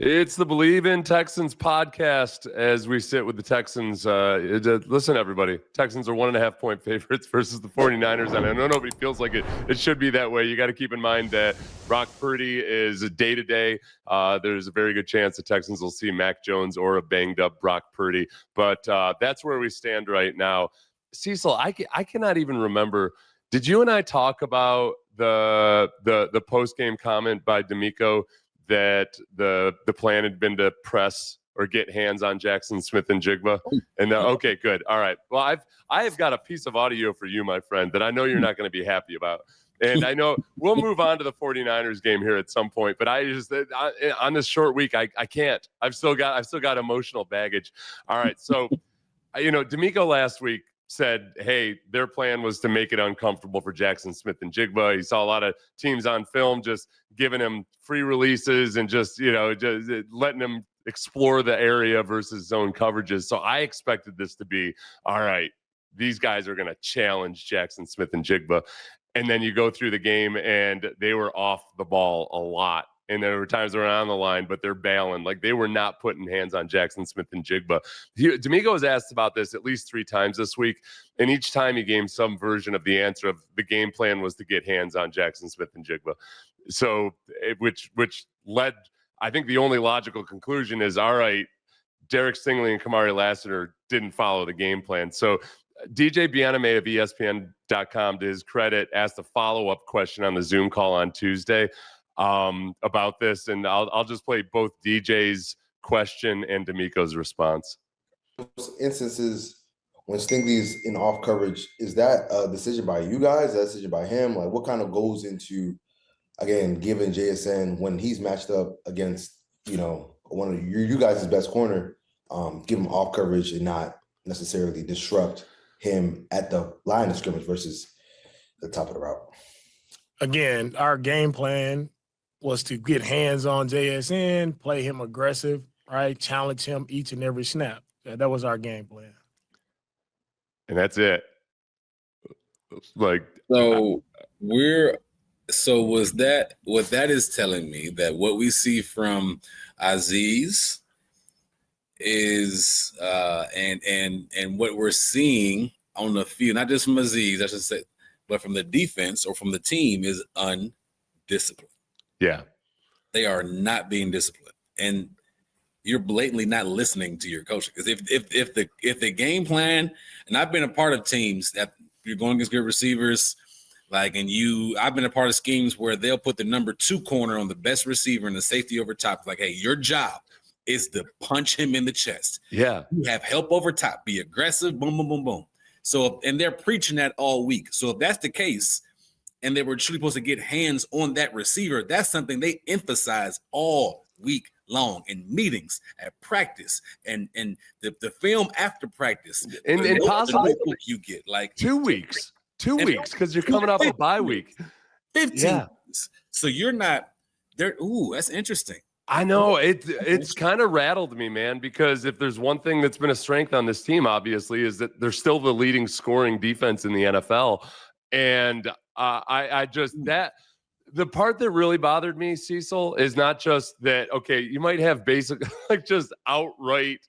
It's the Believe in Texans podcast as we sit with the Texans. Listen, everybody, Texans are 1.5-point favorites versus the 49ers. And I know nobody feels like it should be that way. You got to keep in mind that Brock Purdy is a day-to-day. There's a very good chance the Texans will see Mac Jones or a banged-up Brock Purdy. But that's where we stand right now. Cecil, I cannot even remember. Did you and I talk about the post-game comment by DeMeco that the plan had been to press or get hands on Jaxon Smith-Njigba? And okay, good. All right. Well, I have got a piece of audio for you, my friend, that I know you're not going to be happy about. And I know we'll move on to the 49ers game here at some point, but on this short week, I can't. I've still got emotional baggage. All right. So, DeMeco last week said, hey, their plan was to make it uncomfortable for Jaxon Smith-Njigba. He saw a lot of teams on film just giving him free releases and just letting him explore the area versus zone coverages. So I expected this to be, all right, these guys are going to challenge Jaxon Smith-Njigba. And then you go through the game and they were off the ball a lot. And there were times they were on the line, but they're bailing. Like, they were not putting hands on Jaxon Smith-Njigba. DeMeco was asked about this at least 3 times this week, and each time he gave some version of the answer of the game plan was to get hands on Jaxon Smith-Njigba. So, which led, I think the only logical conclusion is, all right, Derek Stingley and Kamari Lassiter didn't follow the game plan. So DJ Bianame of ESPN.com, to his credit, asked a follow-up question on the Zoom call on Tuesday about this, and I'll just play both DJ's question and DeMeco's response. Instances when Stingley's in off coverage, is that a decision by you guys? Is that a decision by him? Like, what kind of goes into, again, giving JSN when he's matched up against one of you guys' best corner, give him off coverage and not necessarily disrupt him at the line of scrimmage versus the top of the route? Again, our game plan was to get hands on JSN, play him aggressive, right? Challenge him each and every snap. That was our game plan. And that's it. Like, so was that what that is telling me, that what we see from Azeez is and what we're seeing on the field, not just from Azeez, I should say, but from the defense or from the team, is undisciplined. Yeah. They are not being disciplined. And you're blatantly not listening to your coach. Because if the game plan, and I've been a part of teams that you're going against good receivers, I've been a part of schemes where they'll put the number 2 corner on the best receiver and the safety over top. Like, hey, your job is to punch him in the chest. Yeah. You have help over top. Be aggressive. Boom, boom, boom, boom. So, and they're preaching that all week. So if that's the case, and they were truly supposed to get hands on that receiver, that's something they emphasize all week long in meetings, at practice, and the film after practice. And possibly you get like 2 weeks. 2 weeks, because you're coming off a bye week. 15 weeks. So you're not there. Ooh, that's interesting. I know it's kind of rattled me, man, because if there's one thing that's been a strength on this team, obviously, is that they're still the leading scoring defense in the NFL. And the part that really bothered me, Cecil, is not just that, okay, you might have basic, like, just outright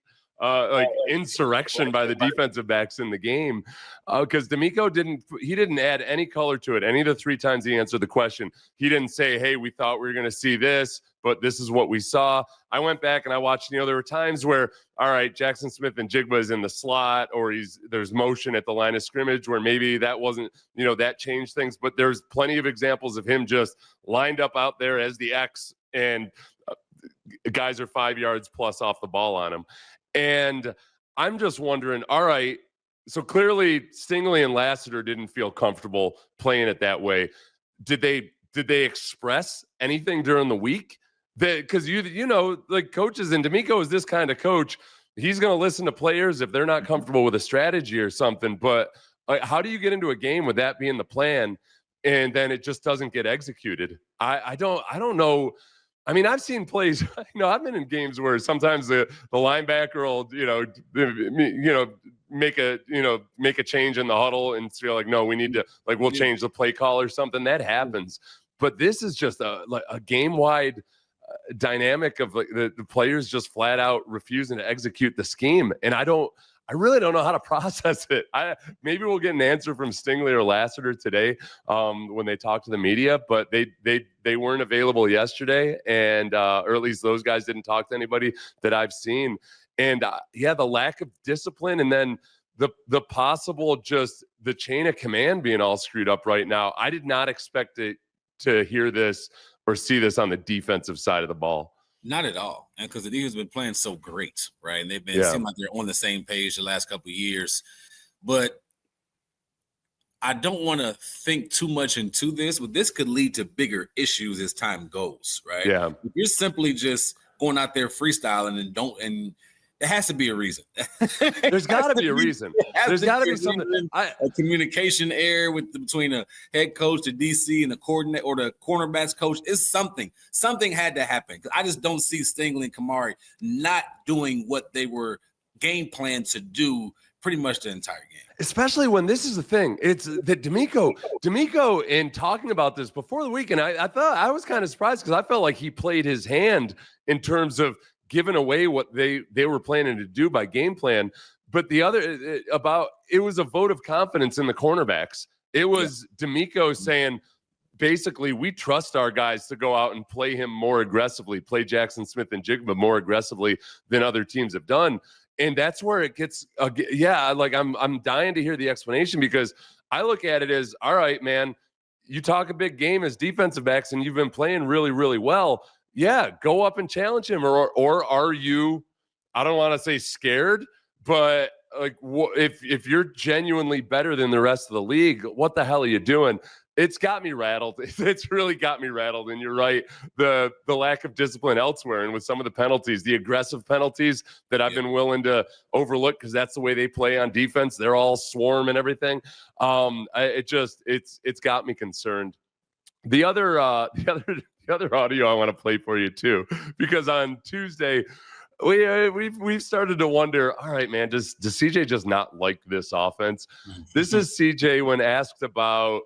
insurrection by the defensive backs in the game, because DeMeco didn't add any color to it. Any of the 3 times he answered the question, he didn't say, hey, we thought we were going to see this, but this is what we saw. I went back and I watched, there were times where, all right, Jaxon Smith-Njigba is in the slot, or there's motion at the line of scrimmage where maybe that wasn't, that changed things, but there's plenty of examples of him just lined up out there as the X, and guys are 5 yards plus off the ball on him. And I'm just wondering, all right, so clearly Stingley and Lassiter didn't feel comfortable playing it that way. Did they express anything during the week? Because like, coaches, and DeMeco is this kind of coach. He's going to listen to players if they're not comfortable with a strategy or something. But how do you get into a game with that being the plan, and then it just doesn't get executed? I don't know. I mean, I've seen plays, I've been in games where sometimes the linebacker will, make a change in the huddle and feel like, no, we need to, like, we'll change the play call or something. That happens. But this is just a game-wide dynamic of like the players just flat out refusing to execute the scheme. And I really don't know how to process it. Maybe we'll get an answer from Stingley or Lassiter today when they talk to the media, but they weren't available yesterday, and or at least those guys didn't talk to anybody that I've seen. And the lack of discipline, and then the possible just the chain of command being all screwed up right now. I did not expect to hear this or see this on the defensive side of the ball. Not at all. And because the defense has been playing so great, right? And they've been seem like they're on the same page the last couple of years. But I don't want to think too much into this, but this could lead to bigger issues as time goes, right? Yeah. If you're simply just going out there freestyling and there has to be a reason. There's got to be a reason. There's got to be something. A communication error between a head coach, the DC, and the coordinator or the cornerbacks coach is something. Something had to happen. I just don't see Stingley and Kamari not doing what they were game planned to do pretty much the entire game. Especially when this is the thing. It's that DeMeco in talking about this before the weekend, I thought I was kind of surprised because I felt like he played his hand in terms of giving away what they were planning to do by game plan. But the other it was a vote of confidence in the cornerbacks. It was DeMeco saying, basically, we trust our guys to go out and play him more aggressively, play Jaxon Smith-Njigba more aggressively than other teams have done. And that's where it gets, I'm dying to hear the explanation, because I look at it as, all right, man, you talk a big game as defensive backs and you've been playing really, really well. Yeah, go up and challenge him. Or are you, I don't want to say scared, but like if you're genuinely better than the rest of the league, what the hell are you doing? It's got me rattled. It's really got me rattled. And you're right, the lack of discipline elsewhere, and with some of the penalties, the aggressive penalties that I've been willing to overlook because that's the way they play on defense. They're all swarm and everything. It's got me concerned. The other audio I want to play for you too, because on Tuesday we've started to wonder, all right, man, does CJ just not like this offense? This is CJ when asked about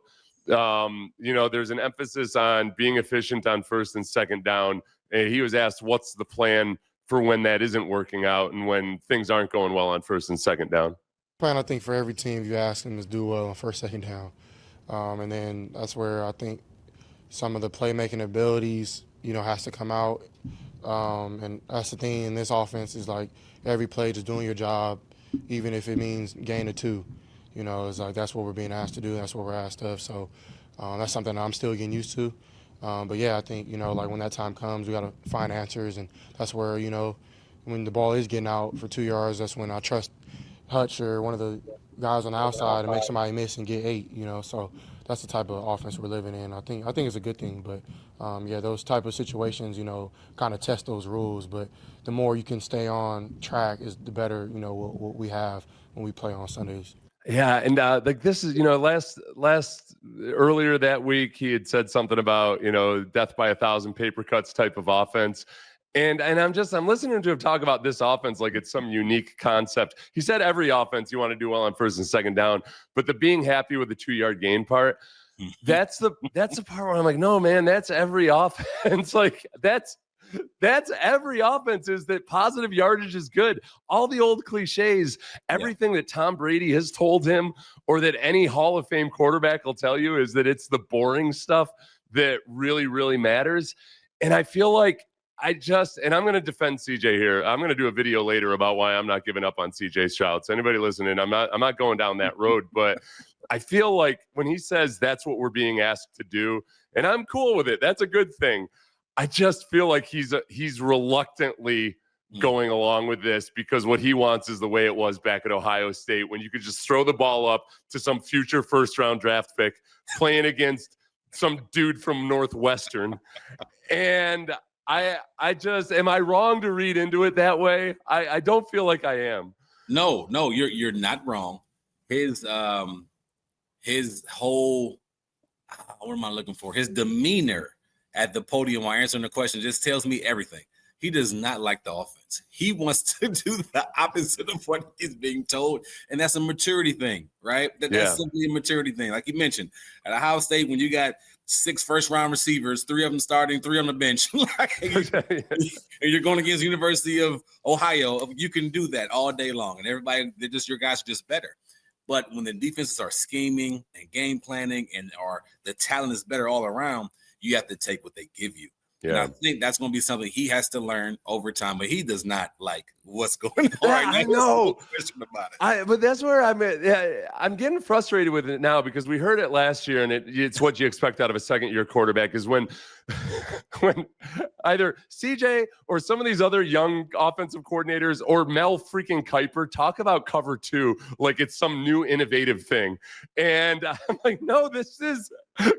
there's an emphasis on being efficient on first and second down. And he was asked, what's the plan for when that isn't working out and when things aren't going well on first and second down? Plan, I think, for every team you ask them is do well on first, second down. And then that's where I think some of the playmaking abilities, has to come out. And that's the thing in this offense is like every play just doing your job, even if it means gain of 2. It's like that's what we're being asked to do. That's what we're asked of. So that's something that I'm still getting used to. But, yeah, I think, like when that time comes, we got to find answers. And that's where, when the ball is getting out for 2 yards, that's when I trust Hutch or one of the guys on the outside to make somebody miss and get 8, So that's the type of offense we're living in. I think it's a good thing. But, those type of situations, kind of test those rules. But the more you can stay on track is the better, what we have when we play on Sundays. Yeah, and this is, earlier that week he had said something about, death by 1,000 paper cuts type of offense. And I'm listening to him talk about this offense like it's some unique concept. He said every offense you want to do well on first and second down, but the being happy with the 2-yard gain part, that's the part where I'm like, no, man, that's every offense. Like that's every offense, is that positive yardage is good. All the old cliches, everything that Tom Brady has told him or that any Hall of Fame quarterback will tell you is that it's the boring stuff that really, really matters. And I feel like and I'm going to defend CJ here. I'm going to do a video later about why I'm not giving up on CJ Stroud. So anybody listening, I'm not going down that road, but I feel like when he says that's what we're being asked to do, and I'm cool with it, that's a good thing. I just feel like he's reluctantly going along with this because what he wants is the way it was back at Ohio State when you could just throw the ball up to some future first-round draft pick playing against some dude from Northwestern. And I just, am I wrong to read into it that way? I don't feel like I am. No, you're not wrong. His whole, what am I looking for? His demeanor at the podium while answering the question just tells me everything. He does not like the offense. He wants to do the opposite of what he's being told, and that's a maturity thing, right? That's simply a maturity thing. Like you mentioned, at Ohio State, when you got 6 first-round receivers, 3 of them starting, 3 on the bench. And you're going against University of Ohio. You can do that all day long, and everybody, your guys are just better. But when the defenses are scheming and game planning and the talent is better all around, you have to take what they give you. Yeah. And I think that's going to be something he has to learn over time, but he does not like what's going on right now. I know. But that's where I'm getting frustrated with it now because we heard it last year, and it's what you expect out of a second-year quarterback is when either CJ or some of these other young offensive coordinators or Mel freaking Kiper talk about cover 2 like it's some new innovative thing. And I'm like, no, this is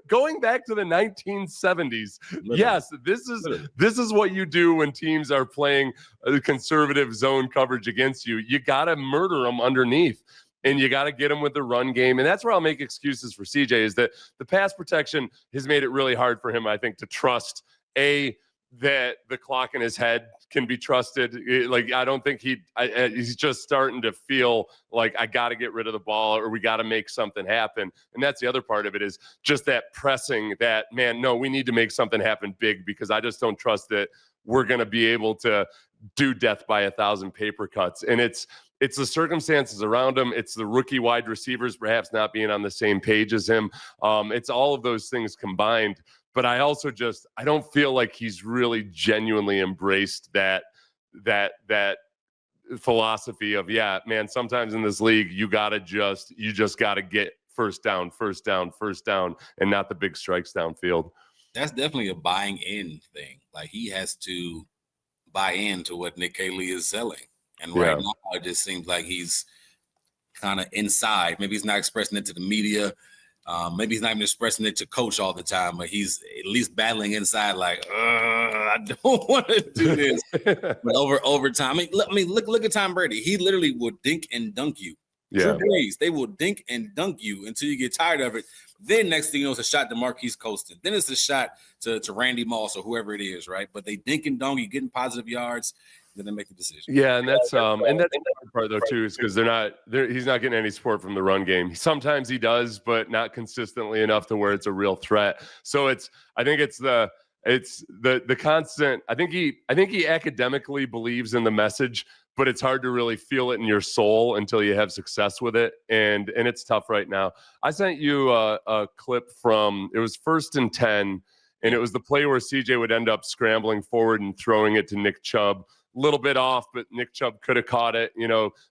going back to the 1970s. Literally. Yes, this is what you do when teams are playing a conservative zone coverage against you. You got to murder them underneath. And you got to get them with the run game. And that's where I'll make excuses for CJ is that the pass protection has made it really hard for him, I think, to trust, that the clock in his head can be trusted. I don't think he's just starting to feel like I got to get rid of the ball or we got to make something happen. And that's the other part of it is just that pressing that, man, no, we need to make something happen big because I just don't trust that we're going to be able to do death by 1,000 paper cuts. And it's the circumstances around him. It's the rookie wide receivers perhaps not being on the same page as him. It's all of those things combined. But I also I don't feel like he's really genuinely embraced that philosophy of, yeah, man, sometimes in this league, you just got to get first down, and not the big strikes downfield. That's definitely a buying in thing. Like he has to buy into what Nick Caley is selling. And right now, it just seems like he's kind of inside. Maybe he's not expressing it to the media. Maybe he's not even expressing it to coach all the time, but he's at least battling inside like, I don't want to do this. But over time, look at Tom Brady. He literally will dink and dunk you. Yeah. 2 days, they will dink and dunk you until you get tired of it. Then next thing you know, it's a shot to Marquise Colston. Then it's a shot to Randy Moss or whoever it is, right? But they dink and dunk, you getting positive yards. Then they make the decision. Yeah, and that's the other part though too, is because he's not getting any support from the run game. Sometimes he does, but not consistently enough to where it's a real threat. So I think it's the constant. I think he academically believes in the message, but it's hard to really feel it in your soul until you have success with it. And it's tough right now. I sent you a clip from, it was 1st and 10, and it was the play where CJ would end up scrambling forward and throwing it to Nick Chubb. Little bit off, but Nick Chubb could have caught it,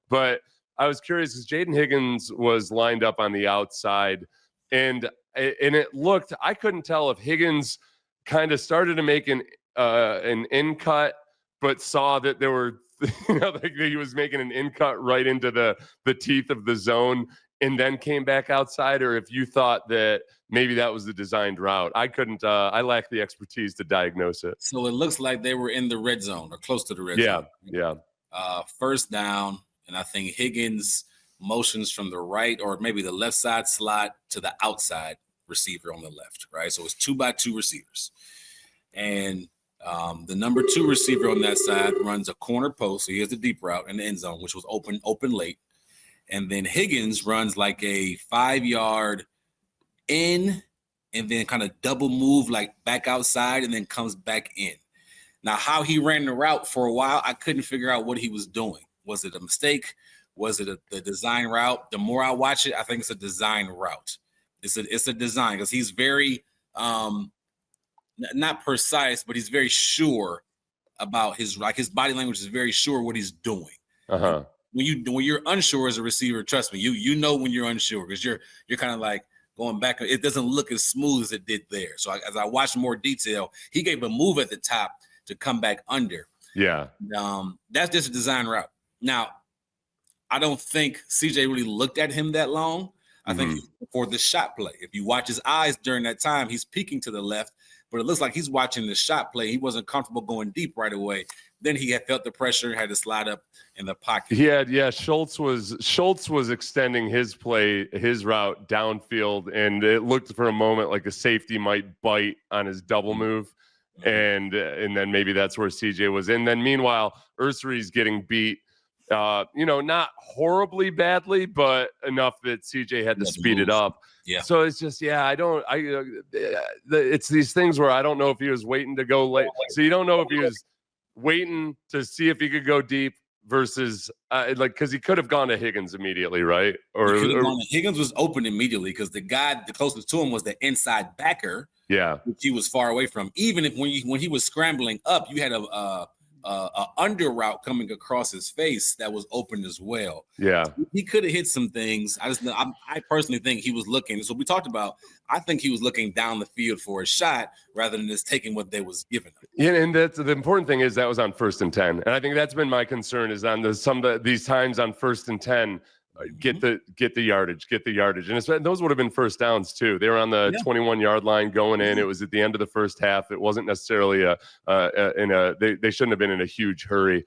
but I was curious because Jaden Higgins was lined up on the outside and it looked, I couldn't tell if Higgins kind of started to make an in cut, but saw that there were, like he was making an in cut right into the teeth of the zone and then came back outside, or if you thought that maybe that was the designed route. I couldn't, I lack the expertise to diagnose it. So it looks like they were in the red zone or close to the red zone. Yeah. First down, and I think Higgins motions from the right or maybe the left side slot to the outside receiver on the left, right? So it's 2x2 receivers. And the number 2 receiver on that side runs a corner post. So he has the deep route in the end zone, which was open late. And then Higgins runs like a 5-yard in and then kind of double move like back outside and then comes back in. Now, how he ran the route for a while, I couldn't figure out what he was doing. Was it a mistake? Was it the design route? The more I watch it, I think it's a design route. It's a design because he's very not precise, but he's very sure about his body language is very sure what he's doing. Uh-huh. When you're unsure as a receiver, trust me, you know when you're unsure because you're kind of like going back. It doesn't look as smooth as it did there. So as I watched more detail, he gave a move at the top to come back under. Yeah. That's just a design route. Now, I don't think CJ really looked at him that long. I think for the shot play, if you watch his eyes during that time, he's peeking to the left, but it looks like he's watching the shot play. He wasn't comfortable going deep right away. Then he had felt the pressure, had to slide up in the pocket. Yeah. Schultz was extending his route downfield, and it looked for a moment like a safety might bite on his double move. And then maybe that's where CJ was in. Then meanwhile, Ursari's getting beat Not horribly badly, but enough that CJ had to speed it up. Yeah. So it's just, it's these things where I don't know if he was waiting to go late. So you don't know if he was waiting to see if he could go deep versus because he could have gone to Higgins immediately, right? Higgins was open immediately because the guy the closest to him was the inside backer. Yeah, which he was far away from. Even if when he was scrambling up, you had a under route coming across his face that was open as well. Yeah, he could have hit some things. I personally think he was looking. So we talked about. I think he was looking down the field for a shot rather than just taking what they was given him. Yeah, and that's the important thing is that was on 1st and 10, and I think that's been my concern is on these times on 1st and 10. Get the yardage, and those would have been first downs too. They were on the 21-yard line going in. It was at the end of the first half. It wasn't necessarily they shouldn't have been in a huge hurry.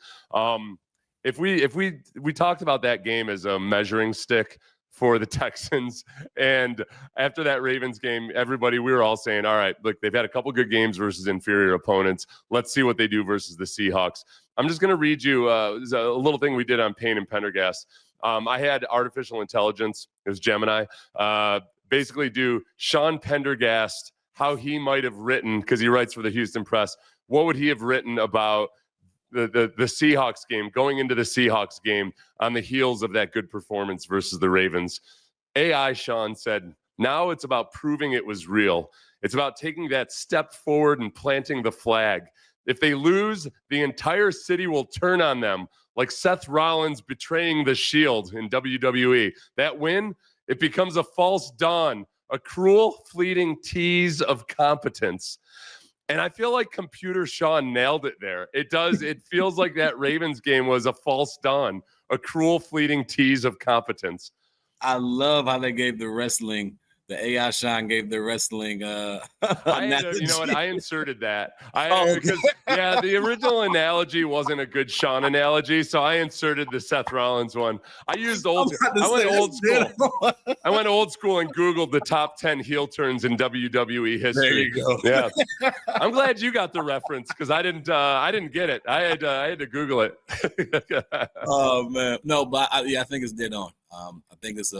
If we talked about that game as a measuring stick for the Texans, and after that Ravens game, we were all saying, all right, look, they've had a couple good games versus inferior opponents. Let's see what they do versus the Seahawks. I'm just going to read you a little thing we did on Payne and Pendergast. I had artificial intelligence. It was Gemini. Basically do Sean Pendergast, how he might have written, because he writes for the Houston Press. What would he have written about the Seahawks game, going into the Seahawks game on the heels of that good performance versus the Ravens? AI Sean said, now it's about proving it was real. It's about taking that step forward and planting the flag. If they lose, the entire city will turn on them, like Seth Rollins betraying the Shield in WWE. That win, it becomes a false dawn, a cruel, fleeting tease of competence. And I feel like Computer Sean nailed it there. It does. It feels like that Ravens game was a false dawn, a cruel, fleeting tease of competence. I love how they gave the AI Sean gave the wrestling. You know what? I inserted that. The original analogy wasn't a good Sean analogy, so I inserted the Seth Rollins one. I used I went old school and Googled the top 10 heel turns in WWE history. There you go. Yeah, I'm glad you got the reference because I didn't get it. I had to Google it. Oh man, no, but I think it's dead on. I think it's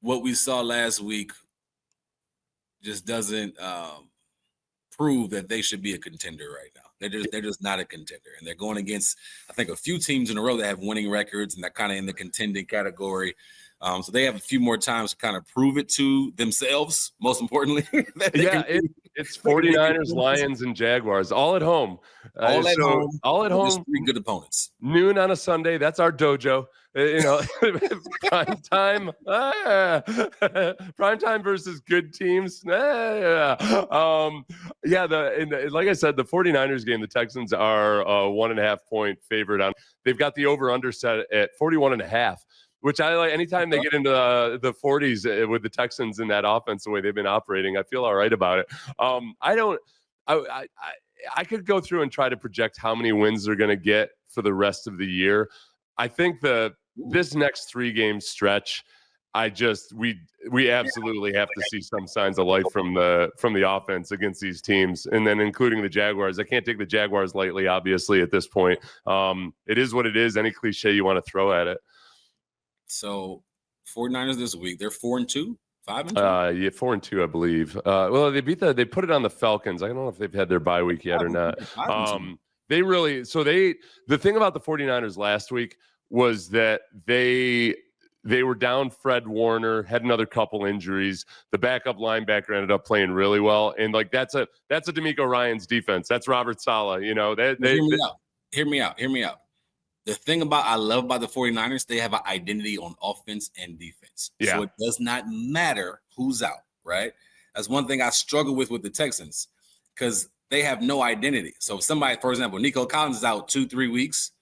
what we saw last week just doesn't prove that they should be a contender right now. They're just not a contender, and they're going against I think a few teams in a row that have winning records and they're kind of in the contending category. So they have a few more times to kind of prove it to themselves. Most importantly, it's 49ers, Lions, and Jaguars all at home. All at home. Three good opponents. Noon on a Sunday. That's our dojo. Prime time. Prime time versus good teams. Like I said, the 49ers game, the Texans are a 1.5 point favorite on. They've got the over/under set at 41.5. Which I like. Anytime they get into the 40s with the Texans in that offense, the way they've been operating, I feel all right about it. I could go through and try to project how many wins they're going to get for the rest of the year. I think this next 3-game stretch, we absolutely have to see some signs of life from the offense against these teams, and then including the Jaguars. I can't take the Jaguars lightly, obviously, at this point. It is what it is. Any cliche you want to throw at it. So 49ers this week, they're 4-2, 5-2? 4-2, I believe. Well, they put it on the Falcons. I don't know if they've had their bye week yet or not. The thing about the 49ers last week was that they were down Fred Warner, had another couple injuries. The backup linebacker ended up playing really well. And that's a DeMeco Ryans defense. That's Robert Saleh. Hear me out. The thing I love about the 49ers, they have an identity on offense and defense. Yeah. So it does not matter who's out, right? That's one thing I struggle with the Texans because they have no identity. So if somebody, for example, Nico Collins is out 2-3 weeks,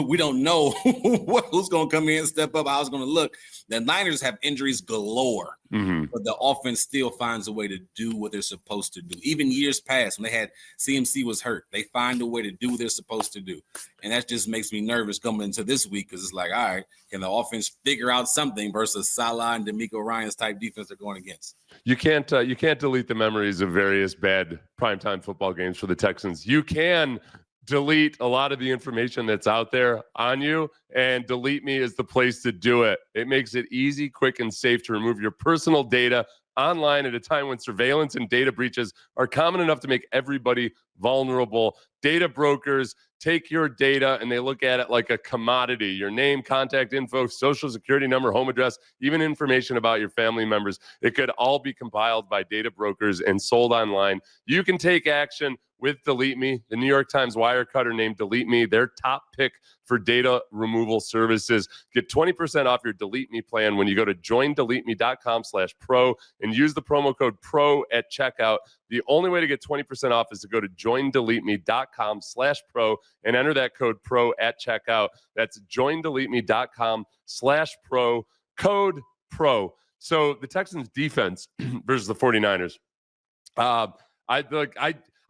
we don't know who's going to come in, step up, how it's going to look. The Niners have injuries galore, but the offense still finds a way to do what they're supposed to do. Even years past, when they had CMC was hurt, they find a way to do what they're supposed to do. And that just makes me nervous coming into this week because it's like, all right, can the offense figure out something versus Salah and DeMeco Ryans type defense they're going against? You can't delete the memories of various bad primetime football games for the Texans. You can delete a lot of the information that's out there on you, and Delete Me is the place to do it. It makes it easy, quick, and safe to remove your personal data online at a time when surveillance and data breaches are common enough to make everybody vulnerable. Data brokers take your data and they look at it like a commodity. Your name, contact info, social security number, home address, even information about your family members. It could all be compiled by data brokers and sold online. You can take action with Delete Me. The New York Times Wirecutter named Delete Me their top pick for data removal services. Get 20% off your Delete Me plan when you go to joindeleteme.com/pro and use the promo code PRO at checkout. The only way to get 20% off is to go to joindeleteme.com/pro and enter that code PRO at checkout. That's joindeleteme.com/pro, code PRO. So the Texans defense versus the 49ers.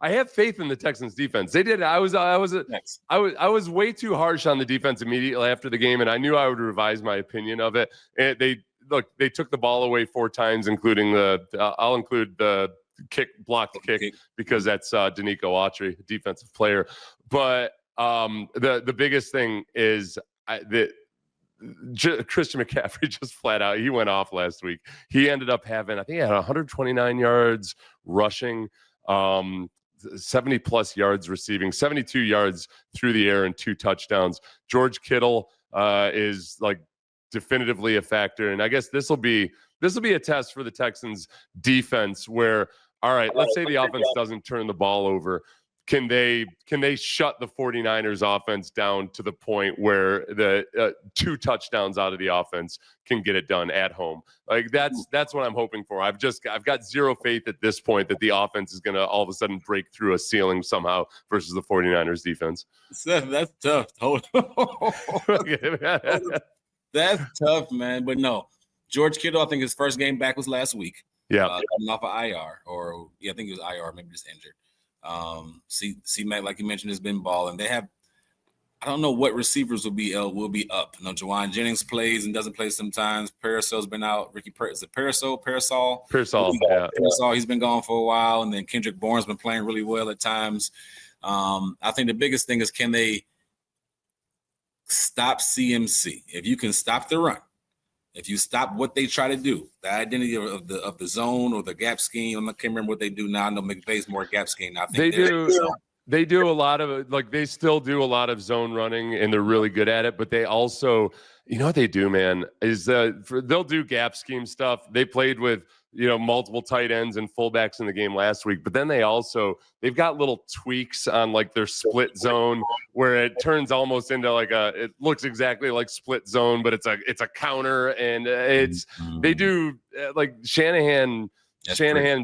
I have faith in the Texans defense. They did. I was way too harsh on the defense immediately after the game, and I knew I would revise my opinion of it. And they took the ball away 4 times, including I'll include the blocked kick because that's DeMeco Ryans, defensive player. But the biggest thing is Christian McCaffrey just flat out, he went off last week. He ended up having, I think he had 129 yards rushing, 70 plus yards receiving, 72 yards through the air, and 2 touchdowns. George Kittle is like definitively a factor. And I guess this will be a test for the Texans defense where, all right, let's say the offense doesn't turn the ball over. Can they shut the 49ers offense down to the point where the 2 touchdowns out of the offense can get it done at home? Like that's what I'm hoping for. I've got zero faith at this point that the offense is going to all of a sudden break through a ceiling somehow versus the 49ers defense. Seth, that's tough. That's tough, man. But no, George Kittle, I think his first game back was last week. Yeah. Coming off of IR, I think it was IR, maybe just injured. C-Mac, like you mentioned, has been balling. They have, I don't know what receivers will be up. Jawan Jennings plays and doesn't play sometimes. Parasol's been out. Is it Parasol? Yeah. Parasol, he's been gone for a while. And then Kendrick Bourne's been playing really well at times. I think the biggest thing is, can they stop CMC? If you can stop the run, if you stop what they try to do, the identity of the zone or the gap scheme, I can't remember what they do now. I know McVay's more gap scheme. I think they do a lot of they still do a lot of zone running, and they're really good at it. But they also, you know what they do, man, is they'll do gap scheme stuff. They played with multiple tight ends and fullbacks in the game last week, but then they've got little tweaks on like their split zone where it turns almost into it looks exactly like split zone, but it's a counter, and they do like Shanahan's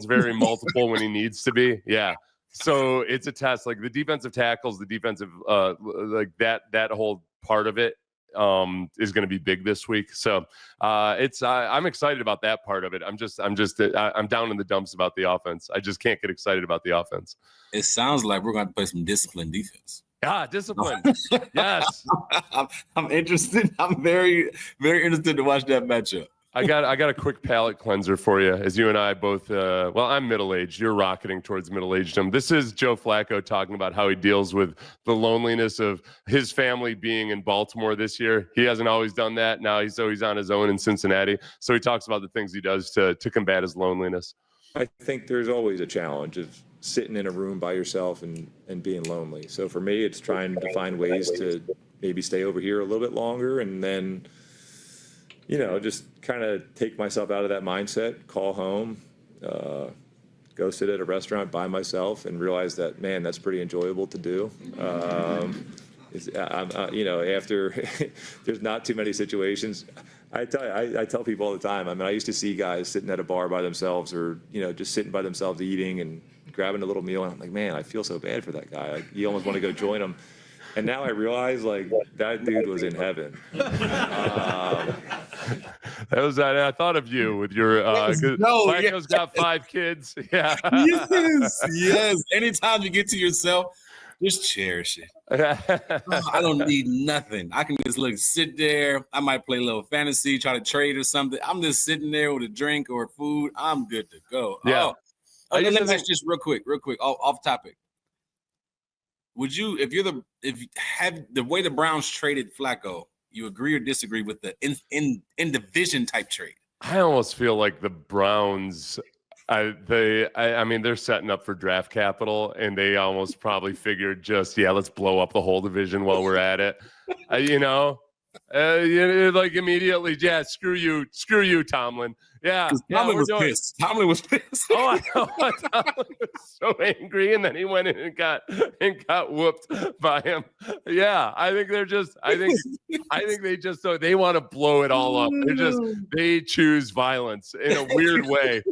very multiple when he needs to be. Yeah. So it's a test, like the defensive tackles, the defensive like that whole part of it is going to be big this week. So I'm excited about that part of it. I'm down in the dumps about the offense. I just can't get excited about the offense. It sounds like we're going to play some disciplined defense. Discipline. Yes. I'm interested. I'm very, very interested to watch that matchup. I got a quick palate cleanser for you, as you and I both. I'm middle-aged. You're rocketing towards middle-agedom. This is Joe Flacco talking about how he deals with the loneliness of his family being in Baltimore this year. He hasn't always done that. Now he's on his own in Cincinnati. So he talks about the things he does to combat his loneliness. I think there's always a challenge of sitting in a room by yourself and being lonely. So for me, it's trying to find ways to maybe stay over here a little bit longer, and then just kind of take myself out of that mindset, call home, go sit at a restaurant by myself, and realize that, man, that's pretty enjoyable to do. After there's not too many situations. I tell people all the time. I mean, I used to see guys sitting at a bar by themselves, or just sitting by themselves eating and grabbing a little meal, and I'm like, man, I feel so bad for that guy. You almost want to go join him. And now I realize, that dude was in heaven. I thought of you with your. Flacco's got 5 kids. Yeah. Yes. Anytime you get to yourself, just cherish it. I don't need nothing. I can just sit there. I might play a little fantasy, try to trade or something. I'm just sitting there with a drink or food. I'm good to go. Yeah. Let me ask just real quick, off topic. Would you, if you have the way the Browns traded Flacco, you agree or disagree with the in division type trade? I almost feel like the Browns, I mean, they're setting up for draft capital, and they almost probably figured let's blow up the whole division while we're at it. Like immediately, screw you, Tomlin. Tomlin was pissed. Tomlin was pissed. Oh, I know. Tomlin was so angry, and then he went in and got whooped by him. Yeah, I think they want to blow it all up. They choose violence in a weird way.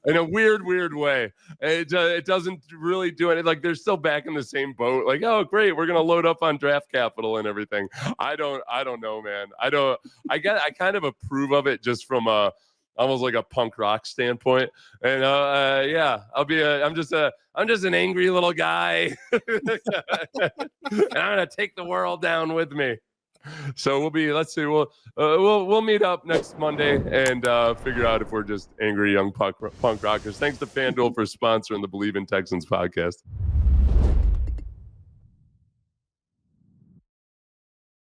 In a weird way. It doesn't really do anything. Like, they're still back in the same boat. Like, oh, great, we're gonna load up on draft capital and everything. I don't know, man. I kind of approve of it just from almost like a punk rock standpoint. And I'm just an angry little guy. And I'm gonna take the world down with me. So we'll meet up next Monday and figure out if we're just angry young punk rockers. Thanks to FanDuel for sponsoring the Believe in Texans podcast.